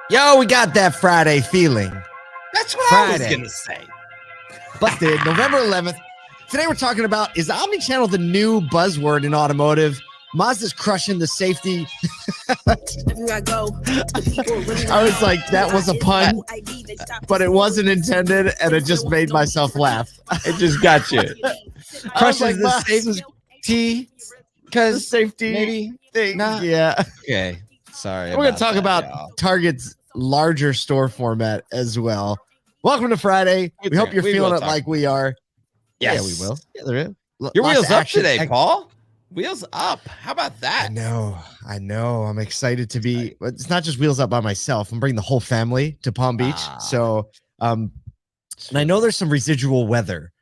Yo, we got that Friday feeling. That's what I was going to say. Busted, November 11th. Today we're talking about, is omnichannel the new buzzword in automotive? Mazda's crushing the safety. I was like, that was a pun, but it wasn't intended, and it just made myself laugh. It just got you. Crushes like, the safety because safety maybe thing. Nah. Yeah. Okay. Sorry. We're going to talk about Target's larger store format as well. Welcome to Friday. We hope you're feeling it like we are. Yes. Yeah, we will. Yeah, there is. Your wheels up today, Paul. Wheels up. How about that? I know. I'm excited to be. It's not just wheels up by myself. I'm bringing the whole family to Palm Beach. So, and I know there's some residual weather,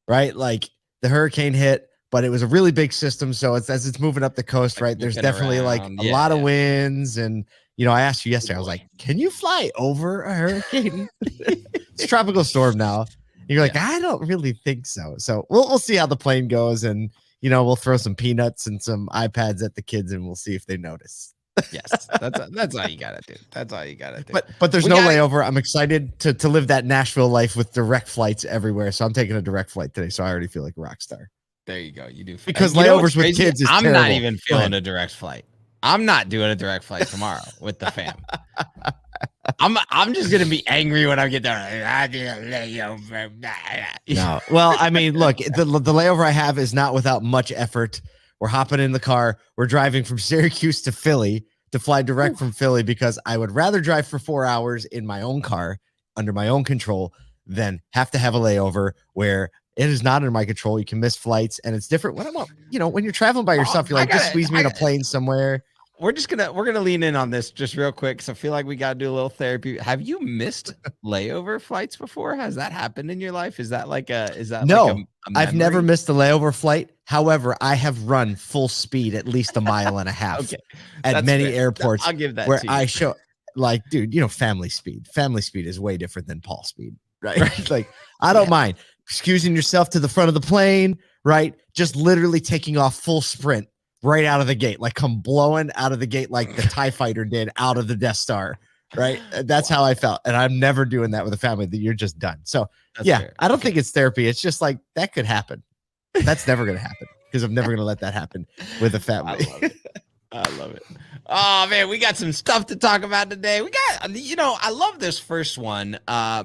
right? Like the hurricane hit, but it was a really big system. So as it's moving up the coast, right? There's definitely like a lot of winds. And, I asked you yesterday, I was like, can you fly over a hurricane? It's a tropical storm now. You're like, I don't really think so. So we'll see how the plane goes, and we'll throw some peanuts and some iPads at the kids, and we'll see if they notice. Yes, that's all you gotta do. That's all you gotta do. But there's no layover. I'm excited to live that Nashville life with direct flights everywhere. So I'm taking a direct flight today. So I already feel like a rock star. There you go. You do, because layovers with kids is terrible. Not even feeling a direct flight. I'm not doing a direct flight tomorrow with the fam. I'm just gonna be angry when I get there. I did a layover. No, well, I mean, look, the layover I have is not without much effort. We're hopping in the car. We're driving from Syracuse to Philly to fly direct from Philly, because I would rather drive for 4 hours in my own car under my own control than have to have a layover where it is not under my control. You can miss flights, and it's different. When you're traveling by yourself, you're like, just squeeze me in a plane somewhere. We're gonna lean in on this just real quick, because I feel like we gotta do a little therapy. Have you missed layover flights before? Has that happened in your life? Is that no? Like a I've never missed a layover flight. However, I have run full speed at least a mile and a half at many airports. I'll give that where to you. I show, like, dude, family speed. Family speed is way different than Paul speed, right? Like, I don't mind excusing yourself to the front of the plane, right? Just literally taking off full sprint right out of the gate, like come blowing out of the gate like the TIE fighter did out of the Death Star, right? That's how I felt. And I'm never doing that with a family. That you're just done. So that's fair. I don't think it's therapy. It's just like, that could happen. That's never going to happen, because I'm never going to let that happen with a family. I love it. Oh man, we got some stuff to talk about today. We got, I love this first one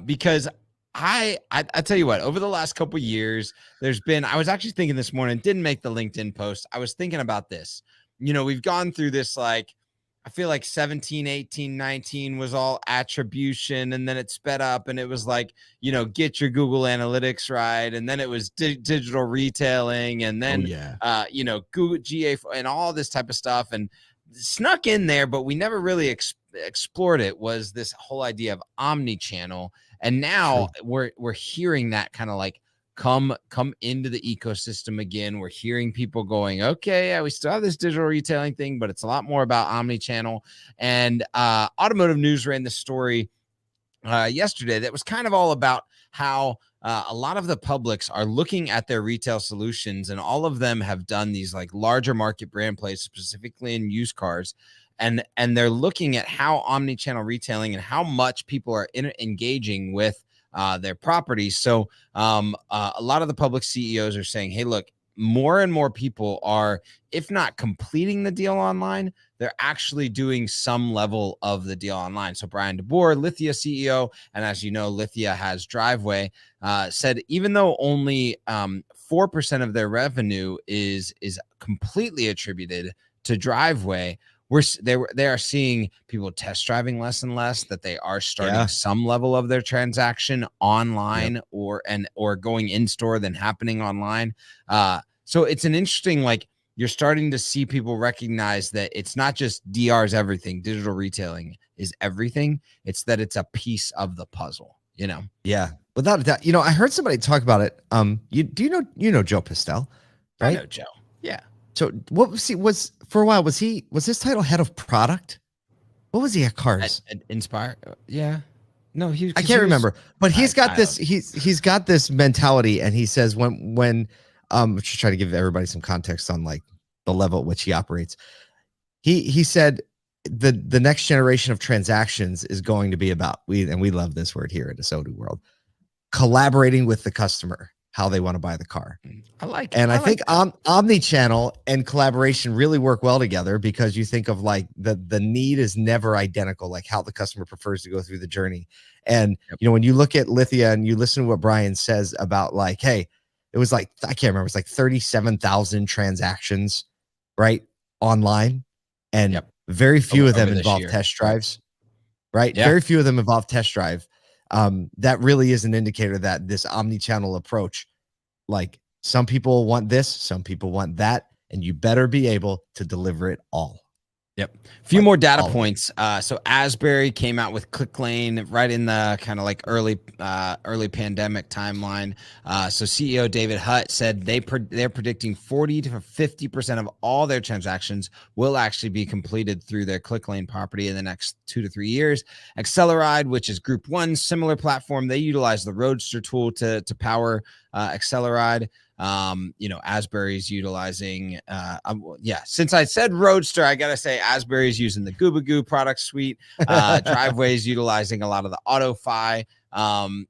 because I tell you what, over the last couple of years, I was actually thinking this morning, didn't make the LinkedIn post. I was thinking about this. We've gone through this, like, I feel like 17, 18, 19 was all attribution, and then it sped up, and it was like, get your Google Analytics right. And then it was digital retailing, and then, Google GA and all this type of stuff, and snuck in there, but we never really explored it, was this whole idea of omnichannel. And now we're hearing that kind of like come into the ecosystem again. We're hearing people going, okay, yeah, we still have this digital retailing thing, but it's a lot more about omnichannel. And Automotive News ran the story yesterday that was kind of all about how a lot of the publics are looking at their retail solutions, and all of them have done these like larger market brand plays, specifically in used cars. And they're looking at how omnichannel retailing and how much people are engaging with their properties. So a lot of the public CEOs are saying, hey, look, more and more people are, if not completing the deal online, they're actually doing some level of the deal online. So Brian DeBoer, Lithia CEO, and as you know, Lithia has Driveway, said even though only 4% of their revenue is completely attributed to Driveway, they are seeing people test driving less and less, that they are starting some level of their transaction online or going in store than happening online. So it's an interesting, like, you're starting to see people recognize that it's not just DR's everything. Digital retailing is everything. It's that it's a piece of the puzzle, Yeah, without a doubt. I heard somebody talk about it. You know Joe Pistel, right? I know Joe. Yeah. So what was for a while, was his title head of product? What was he at Cars? At Inspire? Yeah. No, I can't remember. But he's got this mentality, and he says when just try to give everybody some context on like the level at which he operates. He said the next generation of transactions is going to be about, we love this word here at the Sodu World, collaborating with the customer, how they want to buy the car. I like it. And I think omnichannel and collaboration really work well together, because you think of like the need is never identical, like how the customer prefers to go through the journey. And, you know, when you look at Lithia and you listen to what Brian says about like, hey, it was like, I can't remember, it's like 37,000 transactions, right, online. And very few of them involve test drives, right? Very few of them involve test drive. That really is an indicator that this omni-channel approach, like some people want this, some people want that, and you better be able to deliver it all. Yep. A few more data points. So Asbury came out with ClickLane right in the kind of like early pandemic timeline. So CEO David Hutt said they're predicting 40 to 50% of all their transactions will actually be completed through their ClickLane property in the next 2 to 3 years. Acceleride, which is Group 1's similar platform, they utilize the Roadster tool to power Acceleride. You know, Asbury's utilizing, since I said Roadster, I got to say Asbury's using the Goobagoo product suite, Driveway's utilizing a lot of the AutoFi,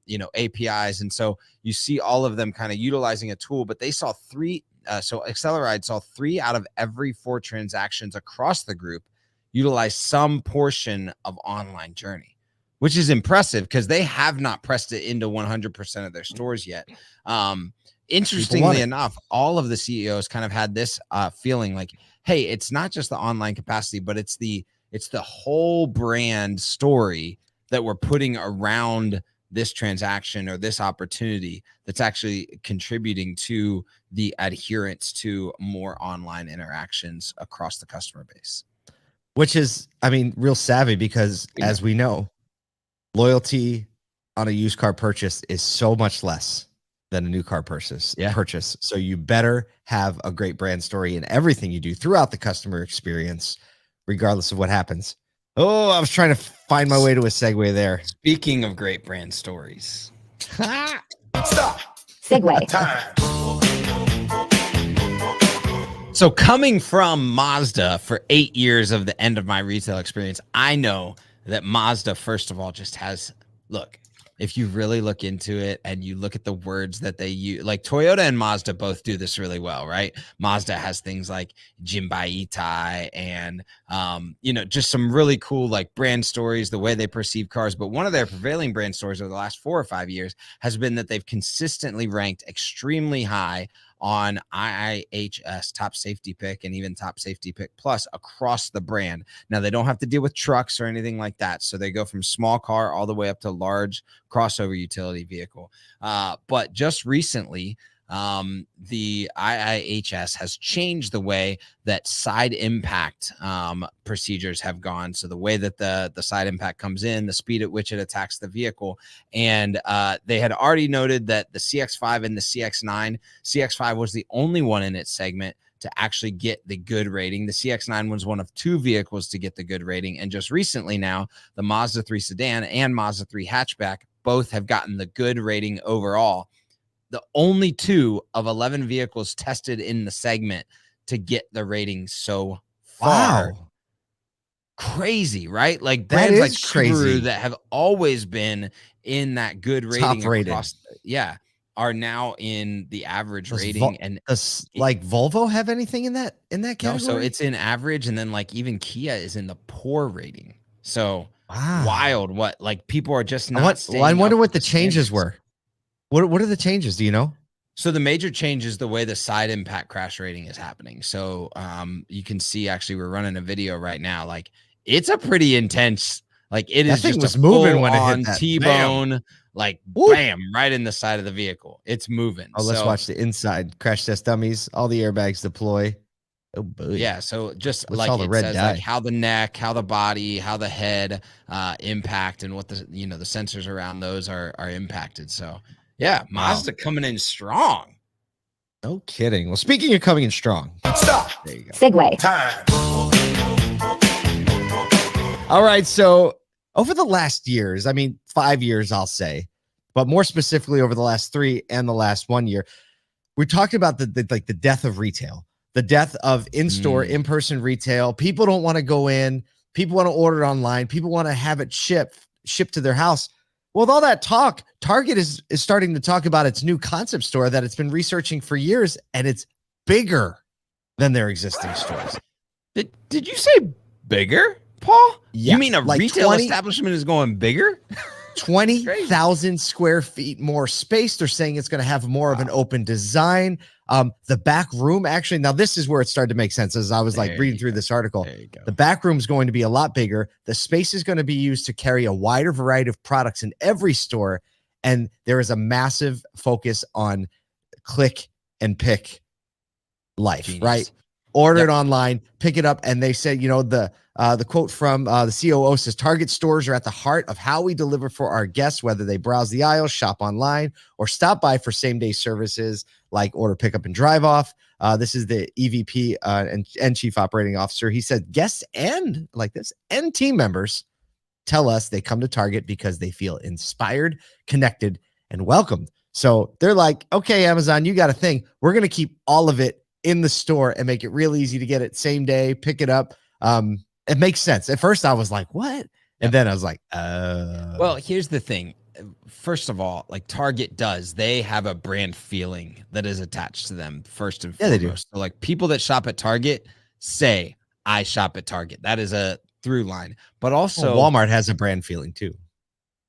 you know, APIs. And so you see all of them kind of utilizing a tool, but they saw so Acceleride saw 3 out of every 4 transactions across the group utilize some portion of online journey, which is impressive because they have not pressed it into 100% of their stores yet. Interestingly enough, all of the CEOs kind of had this feeling like, hey, it's not just the online capacity, but it's the whole brand story that we're putting around this transaction or this opportunity that's actually contributing to the adherence to more online interactions across the customer base. Which is, I mean, real savvy, because as we know, loyalty on a used car purchase is so much less than a new car purchase. So you better have a great brand story in everything you do throughout the customer experience, regardless of what happens. Oh, I was trying to find my way to a segue there. Speaking of great brand stories. Stop. Segue time. So coming from Mazda for 8 years of the end of my retail experience, I know that Mazda, first of all, just has, look, if you really look into it and you look at the words that they use, like Toyota and Mazda both do this really well, right? Mazda has things like Jinbaitai and, you know, just some really cool like brand stories, the way they perceive cars. But one of their prevailing brand stories over the last 4 or 5 years has been that they've consistently ranked extremely high on IIHS top safety pick and even top safety pick plus across the brand. Now they don't have to deal with trucks or anything like that. So they go from small car all the way up to large crossover utility vehicle. But just recently, the IIHS has changed the way that side impact procedures have gone. So the way that the side impact comes in, the speed at which it attacks the vehicle. And they had already noted that the CX-5 and the CX-9 was the only one in its segment to actually get the good rating. The CX-9 was one of 2 vehicles to get the good rating. And just recently now, the Mazda 3 sedan and Mazda 3 hatchback both have gotten the good rating overall. The only 2 of 11 vehicles tested in the segment to get the rating so far. Wow. Crazy, right? Like brands like Subaru that have always been in that good rating top rated across, are now in the average rating. And like Volvo have anything in that category? No, so it's in average, and then like even Kia is in the poor rating. So wild. What, like people are just not. I wonder what the changes were. What are the changes? Do you know? So the major change is the way the side impact crash rating is happening. So you can see, actually, we're running a video right now. Like it's a pretty intense, like it is just a moving when it hit that T-bone, like bam, right in the side of the vehicle. It's moving. Oh, let's watch the inside. Crash test dummies. All the airbags deploy. Oh boy. Yeah. So just like all the red says, like how the neck, how the body, how the head impact, and what the the sensors around those are impacted. So. Yeah, Mazda coming in strong. No kidding. Well, speaking of coming in strong. Stop. There you go. Segue time. All right. So over the last years, I mean, 5 years, I'll say, but more specifically over the last 3 and the last 1 year, we're talking about the death of retail, the death of in-store, in-person retail. People don't want to go in. People want to order it online. People want to have it shipped to their house. Well, with all that talk, Target is starting to talk about its new concept store that it's been researching for years, and it's bigger than their existing stores. Did you say bigger, Paul? Yeah, you mean a like retail 20 establishment is going bigger? 20,000 square feet more space. They're saying it's going to have more of an open design. The back room, actually, now this is where it started to make sense as I was like reading through this article. The back room is going to be a lot bigger. The space is going to be used to carry a wider variety of products in every store. And there is a massive focus on click and pick life, right? Order it online, pick it up. And they said, you know, the quote from the COO says, Target stores are at the heart of how we deliver for our guests, whether they browse the aisles, shop online, or stop by for same-day services like order, pickup, and drive off. This is the EVP and Chief Operating Officer. He said guests and team members tell us they come to Target because they feel inspired, connected, and welcomed. So they're like, okay, Amazon, you got a thing. We're going to keep all of it in the store and make it real easy to get it same day, pick it up. It makes sense. At first I was like, what? And then I was like, well, here's the thing. First of all, like Target they have a brand feeling that is attached to them first and foremost. They do. So like people that shop at Target say, I shop at Target. That is a through line. But also Walmart has a brand feeling too.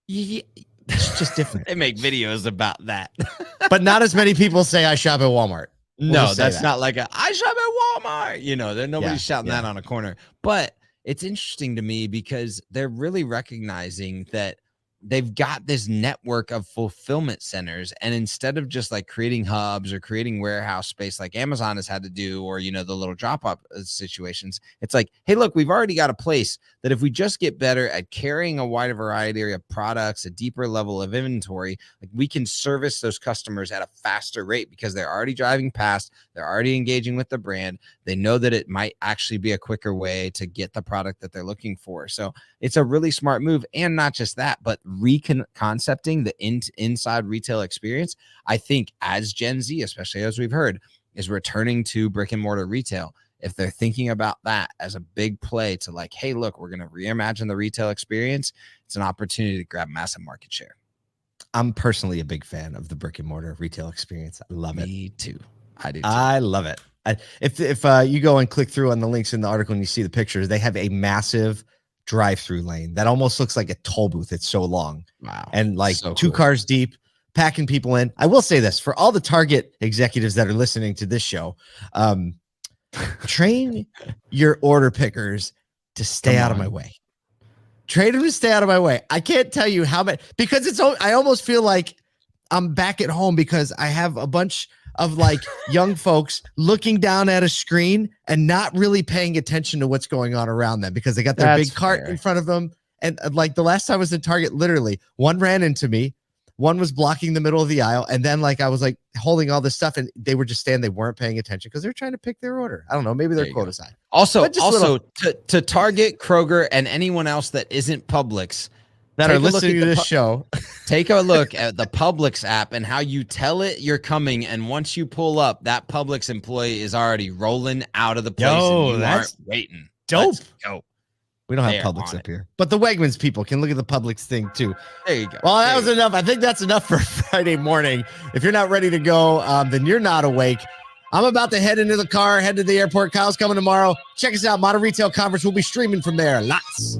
Yeah, it's just different. They make videos about that. But not as many people say I shop at Walmart. No, that's not like I shop at Walmart. You know, nobody's shouting that on a corner. But it's interesting to me because they're really recognizing that they've got this network of fulfillment centers. And instead of just like creating hubs or creating warehouse space like Amazon has had to do, or, you know, the little drop up situations, it's like, hey, look, we've already got a place that if we just get better at carrying a wider variety of products, a deeper level of inventory, like we can service those customers at a faster rate because they're already driving past, they're already engaging with the brand. They know that it might actually be a quicker way to get the product that they're looking for. So it's a really smart move. And not just that, but reconcepting the inside retail experience. I think as Gen Z, especially as we've heard, is returning to brick and mortar retail. If they're thinking about that as a big play to like, hey, look, we're going to reimagine the retail experience, it's an opportunity to grab massive market share. I'm personally a big fan of the brick and mortar retail experience. I love it. Me too. I do too. I love it. If you go and click through on the links in the article and you see the pictures, they have a massive drive-through lane that almost looks like a toll booth. It's so long. Wow. And like two cars deep, packing people in. I will say this for all the Target executives that are listening to this show, train your order pickers to stay out of my way. Train them to stay out of my way. I can't tell you how many, because I almost feel like I'm back at home because I have a bunch of like young folks looking down at a screen and not really paying attention to what's going on around them because they got their big cart in front of them. And like the last time I was in Target, literally one ran into me, one was blocking the middle of the aisle. And then like, I was like holding all this stuff and they were just standing, they weren't paying attention because they're trying to pick their order. I don't know. Maybe their quota's high. Also to Target, Kroger, and anyone else that isn't Publix that are listening to this show, take a look at the Publix app and how you tell it you're coming. And once you pull up, that Publix employee is already rolling out of the place. And you aren't waiting. Dope. Let's go. We don't have Publix up here, but the Wegmans people can look at the Publix thing too. There you go. Well, that was enough. I think that's enough for Friday morning. If you're not ready to go, then you're not awake. I'm about to head into the car, head to the airport. Kyle's coming tomorrow. Check us out. Modern Retail Conference. We'll be streaming from there. Lots.